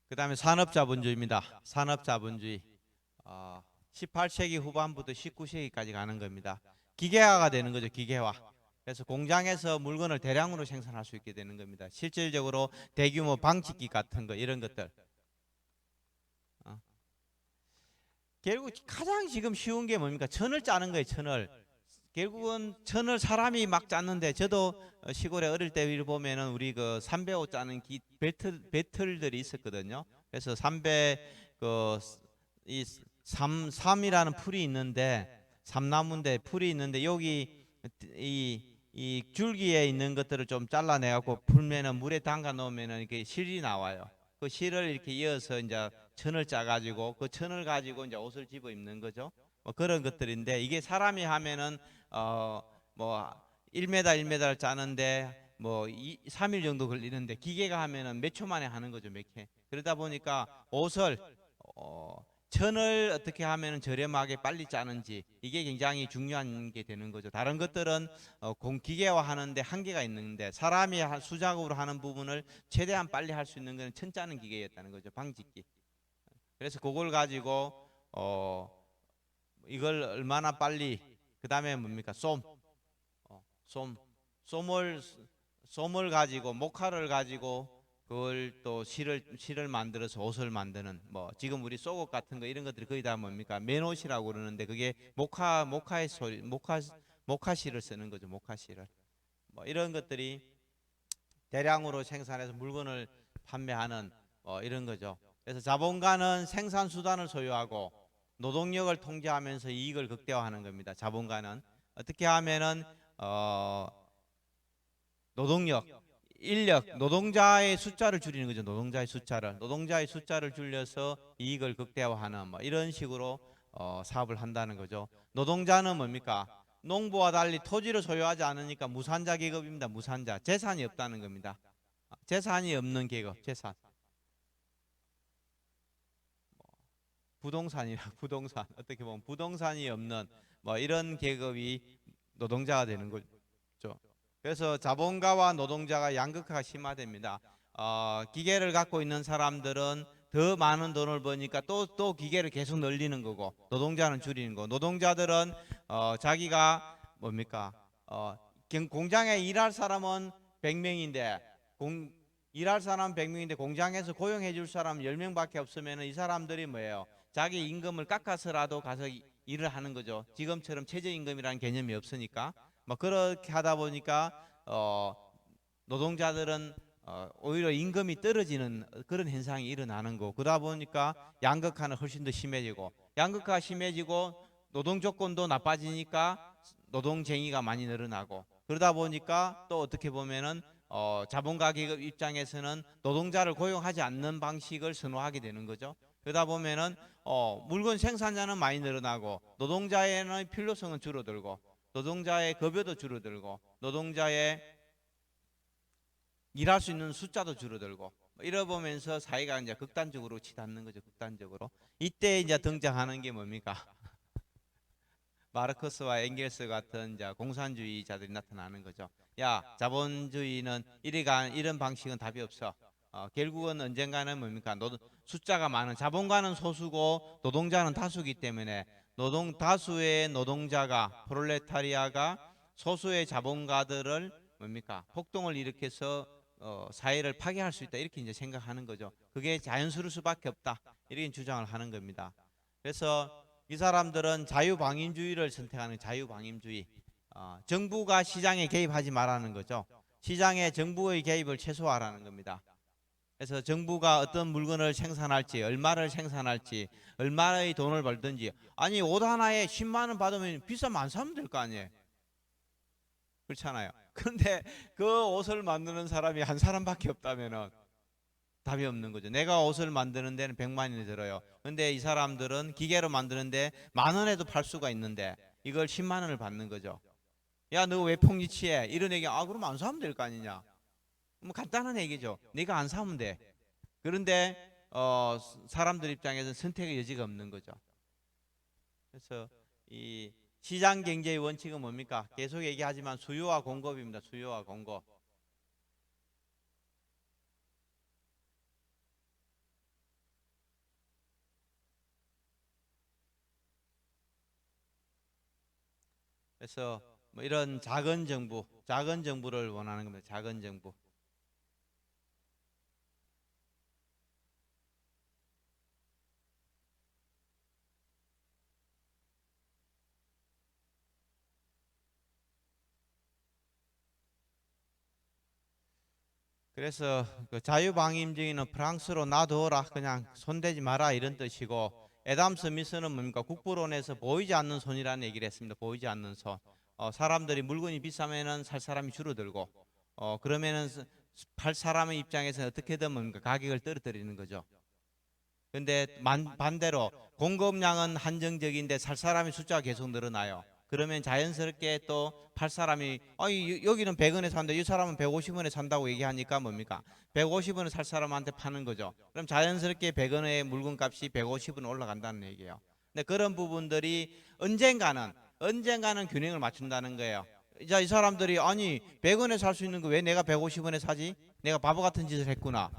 그 다음에 산업자본주의입니다. 산업자본주의. 18세기 후반부터 19세기까지 가는 겁니다. 기계화가 되는 거죠. 기계화. 그래서 공장에서 물건을 대량으로 생산할 수 있게 되는 겁니다. 실질적으로 대규모 방직기 같은 거 이런 것들. 결국 가장 지금 쉬운 게 뭡니까? 천을 짜는 거예요. 천을. 결국은 천을 사람이 막 짰는데 저도 시골에 어릴 때 보면은 우리 그 삼배옷 짜는 배틀들이 있었거든요. 그래서 삼배 그이 삼이라는 풀이 있는데 삼나무인데 풀이 있는데 여기 이 줄기에 있는 것들을 좀 잘라내 갖고 풀면은 물에 담가 놓으면은 이렇게 실이 나와요. 그 실을 이렇게 이어서 이제 천을 짜 가지고 그 천을 가지고 이제 옷을 집어 입는 거죠. 뭐 그런 것들인데 이게 사람이 하면은 뭐 1m 1m를 짜는데 뭐 3일 정도 걸리는데 기계가 하면은 몇 초 만에 하는 거죠. 몇 개. 그러다 보니까 옷을 어 천을 어떻게 하면은 저렴하게 빨리 짜는지 이게 굉장히 중요한 게 되는 거죠. 다른 것들은 기계화 하는데 한계가 있는데 사람이 수작업으로 하는 부분을 최대한 빨리 할 수 있는 것은 천 짜는 기계였다는 거죠. 방직기. 그래서 그걸 가지고 어 이걸 얼마나 빨리 그 다음에 뭡니까 솜 솜을 솜을 가지고 목화를 가지고 그걸 또 실을 만들어서 옷을 만드는 뭐 지금 우리 속옷 같은 거 이런 것들이 거의 다 뭡니까 맨옷이라고 그러는데 그게 목화의 소리 목화실을 쓰는 거죠. 목화실을 뭐 이런 것들이 대량으로 생산해서 물건을 판매하는 이런 거죠. 그래서 자본가는 생산 수단을 소유하고 노동력을 통제하면서 이익을 극대화하는 겁니다. 자본가는 어떻게 하면은 어, 노동력, 인력, 노동자의 숫자를 줄이는 거죠. 노동자의 숫자를 줄여서 이익을 극대화하는 뭐 이런 식으로 사업을 한다는 거죠. 노동자는 뭡니까? 농부와 달리 토지를 소유하지 않으니까 무산자 계급입니다. 무산자, 재산이 없다는 겁니다. 재산이 없는 계급, 재산. 부동산이라 부동산 어떻게 보면 부동산이 없는 뭐 이런 계급이 노동자가 되는 거죠. 그래서 자본가와 노동자가 양극화가 심화됩니다. 기계를 갖고 있는 사람들은 더 많은 돈을 버니까 또 기계를 계속 늘리는 거고 노동자는 줄이는 거. 노동자들은 자기가 뭡니까? 공장에 일할 사람은 100명인데 일할 사람 100명인데 공장에서 고용해 줄 사람 10명밖에 없으면 이 사람들이 뭐예요? 자기 임금을 깎아서라도 가서 일을 하는 거죠. 지금처럼 최저임금이라는 개념이 없으니까. 뭐 그렇게 하다 보니까 노동자들은 오히려 임금이 떨어지는 그런 현상이 일어나는 거. 그러다 보니까 양극화는 훨씬 더 심해지고 양극화 심해지고 노동 조건도 나빠지니까 노동쟁의가 많이 늘어나고 그러다 보니까 또 어떻게 보면은 자본가 계급 입장에서는 노동자를 고용하지 않는 방식을 선호하게 되는 거죠. 그러다 보면은 물건 생산자는 많이 늘어나고 노동자의 필요성은 줄어들고 노동자의 급여도 줄어들고 노동자의 일할 수 있는 숫자도 줄어들고 이러 보면서 사회가 이제 극단적으로 치닫는 거죠. 극단적으로. 이때 이제 등장하는 게 뭡니까? 마르크스와 엥겔스 같은 이제 공산주의자들이 나타나는 거죠. 야, 자본주의는 이런 방식은 답이 없어. 결국은 언젠가는 뭡니까? 숫자가 많은 자본가는 소수고 노동자는 다수기 때문에 다수의 노동자가 프롤레타리아가 소수의 자본가들을 뭡니까? 폭동을 일으켜서 사회를 파괴할 수 있다 이렇게 이제 생각하는 거죠. 그게 자연스러울 수밖에 없다 이렇게 주장을 하는 겁니다. 그래서 이 사람들은 자유방임주의를 선택하는 자유방임주의. 정부가 시장에 개입하지 말라는 거죠. 시장에 정부의 개입을 최소화하라는 겁니다. 그래서 정부가 어떤 물건을 생산할지, 얼마를 생산할지, 얼마의 돈을 벌든지, 아니 옷 하나에 10만 원 받으면 비싸면 안 사면 될 거 아니에요. 그렇잖아요. 그런데 그 옷을 만드는 사람이 한 사람밖에 없다면은 답이 없는 거죠. 내가 옷을 만드는 데는 100만 원이 들어요. 근데 이 사람들은 기계로 만드는데 10,000원에도 팔 수가 있는데 이걸 10만 원을 받는 거죠. 야, 너 왜 폭리치해? 이런 얘기, 그럼 안 사면 될 거 아니냐? 뭐 간단한 얘기죠. 네가 안 사면 돼. 그런데 사람들 입장에서는 선택의 여지가 없는 거죠. 그래서 이 시장 경제의 원칙은 뭡니까? 계속 얘기하지만 수요와 공급입니다. 수요와 공급. 그래서 뭐 이런 작은 정부를 원하는 겁니다. 작은 정부. 그래서 그 자유방임주의는 프랑스로 놔둬라, 그냥 손대지 마라, 이런 뜻이고, 애담 스미스는 뭡니까? 국부론에서 보이지 않는 손이라는 얘기를 했습니다. 보이지 않는 손. 사람들이 물건이 비싸면은 살 사람이 줄어들고, 그러면은 팔 사람의 입장에서는 어떻게든 뭡니까? 가격을 떨어뜨리는 거죠. 근데 반대로 공급량은 한정적인데 살 사람의 숫자가 계속 늘어나요. 그러면 자연스럽게 또 팔 사람이 여기는 100원에 산다, 이 사람은 150원에 산다고 얘기하니까 뭡니까? 150원에 살 사람한테 파는 거죠. 그럼 자연스럽게 100원의 물건값이 150원 올라간다는 얘기예요. 근데 그런 부분들이 언젠가는 균형을 맞춘다는 거예요. 자, 이 사람들이 아니 100원에 살 수 있는 거 왜 내가 150원에 사지? 내가 바보 같은 짓을 했구나.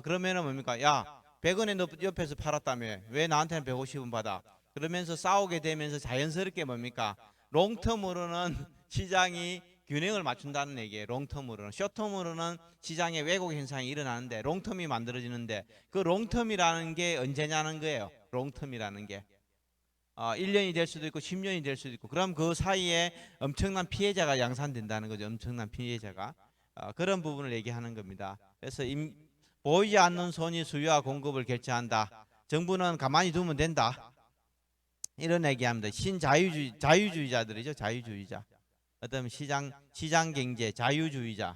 그러면은 뭡니까? 야, 100원에 너 옆에서 팔았다며 왜 나한테는 150원 받아? 그러면서 싸우게 되면서 자연스럽게 뭡니까? 롱텀으로는 시장이 균형을 맞춘다는 얘기예요. 롱텀으로는. 숏텀으로는 시장에 왜곡 현상이 일어나는데 롱텀이 만들어지는데, 그 롱텀이라는 게 언제냐는 거예요. 롱텀이라는 게 1년이 될 수도 있고 10년이 될 수도 있고, 그럼 그 사이에 엄청난 피해자가 양산된다는 거죠. 엄청난 피해자가. 그런 부분을 얘기하는 겁니다. 그래서 보이지 않는 손이 수요와 공급을 결정한다. 정부는 가만히 두면 된다. 이런 얘기합니다. 자유주의자들이죠. 자유주의자. 어떤 시장 경제 자유주의자.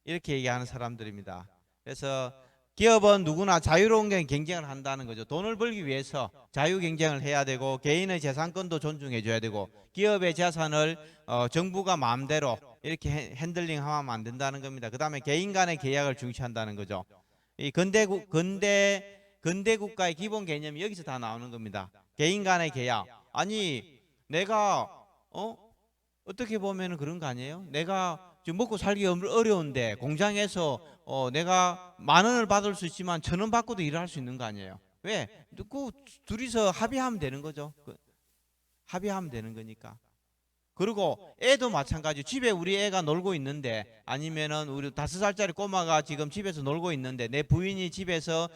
이렇게 얘기하는 사람들입니다. 그래서 기업은 누구나 자유로운 경쟁을 한다는 거죠. 돈을 벌기 위해서 자유 경쟁을 해야 되고, 개인의 재산권도 존중해 줘야 되고, 기업의 재산을 정부가 마음대로 이렇게 핸들링하면 안 된다는 겁니다. 그 다음에 개인 간의 계약을 중시한다는 거죠. 이 근대 국가의 기본 개념이 여기서 다 나오는 겁니다. 개인 간의 계약. 아니 내가 어떻게 보면 그런 거 아니에요? 내가 지금 먹고 살기 어려운데 공장에서 내가 10,000원을 받을 수 있지만 1,000원 받고도 일을 할 수 있는 거 아니에요? 왜? 그 둘이서 합의하면 되는 거죠. 합의하면 되는 거니까. 그리고 애도 마찬가지. 집에 우리 애가 놀고 있는데, 아니면은 우리 5살짜리 꼬마가 지금 집에서 놀고 있는데, 내 부인이 집에서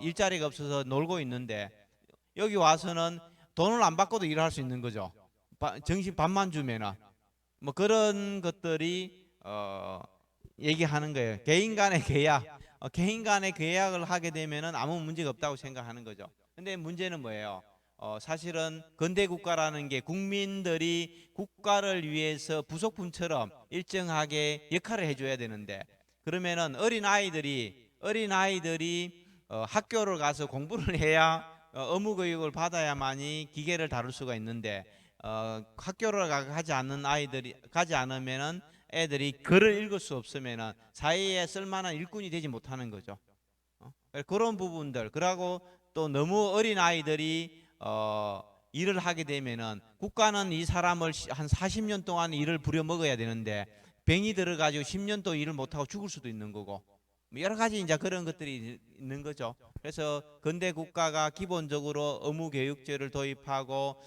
일자리가 없어서 놀고 있는데, 여기 와서는 돈을 안 받고도 일을 할 수 있는 거죠. 정신 밥만 주면은. 뭐 그런 것들이 얘기하는 거예요. 개인 간의 계약을 하게 되면은 아무 문제가 없다고 생각하는 거죠. 근데 문제는 뭐예요? 사실은 근대 국가라는 게 국민들이 국가를 위해서 부속품처럼 일정하게 역할을 해줘야 되는데, 그러면은 어린 아이들이 학교를 가서 공부를 해야 의무 교육을 받아야만이 기계를 다룰 수가 있는데, 학교를 가지 않으면은 애들이 글을 읽을 수 없으면은 사회에 쓸만한 일꾼이 되지 못하는 거죠. 그런 부분들, 그러고 또 너무 어린 아이들이 일을 하게 되면은 국가는 이 사람을 한 40년 동안 일을 부려먹어야 되는데, 병이 들어가지고 10년 또 일을 못하고 죽을 수도 있는 거고, 뭐 여러 가지 이제 그런 것들이 있는 거죠. 그래서 근대 국가가 기본적으로 의무 교육제를 도입하고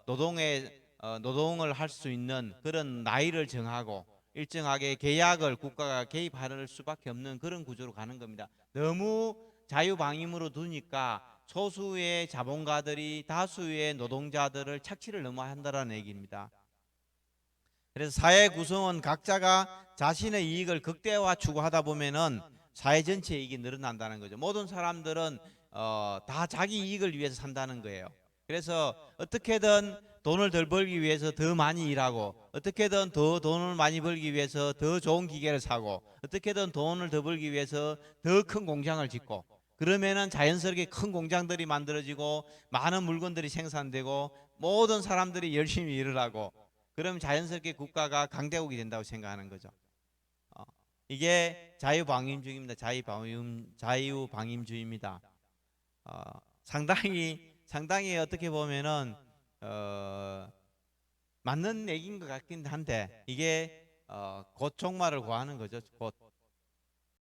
노동을 할 수 있는 그런 나이를 정하고, 일정하게 계약을 국가가 개입할 수밖에 없는 그런 구조로 가는 겁니다. 너무 자유방임으로 두니까 소수의 자본가들이 다수의 노동자들을 착취를 너무 한다라는 얘기입니다. 그래서 사회 구성원 각자가 자신의 이익을 극대화 추구하다 보면은 사회 전체 이익이 늘어난다는 거죠. 모든 사람들은 다 자기 이익을 위해서 산다는 거예요. 그래서 어떻게든 돈을 덜 벌기 위해서 더 많이 일하고, 어떻게든 더 돈을 많이 벌기 위해서 더 좋은 기계를 사고, 어떻게든 돈을 더 벌기 위해서 더 큰 공장을 짓고, 그러면은 자연스럽게 큰 공장들이 만들어지고 많은 물건들이 생산되고 모든 사람들이 열심히 일을 하고, 그럼 자연스럽게 국가가 강대국이 된다고 생각하는 거죠. 어, 이게 자유방임주의입니다. 자유방임주의입니다. 상당히 어떻게 보면은 맞는 얘기인 것 같긴 한데, 이게 곧 종말을 구하는 거죠. 곧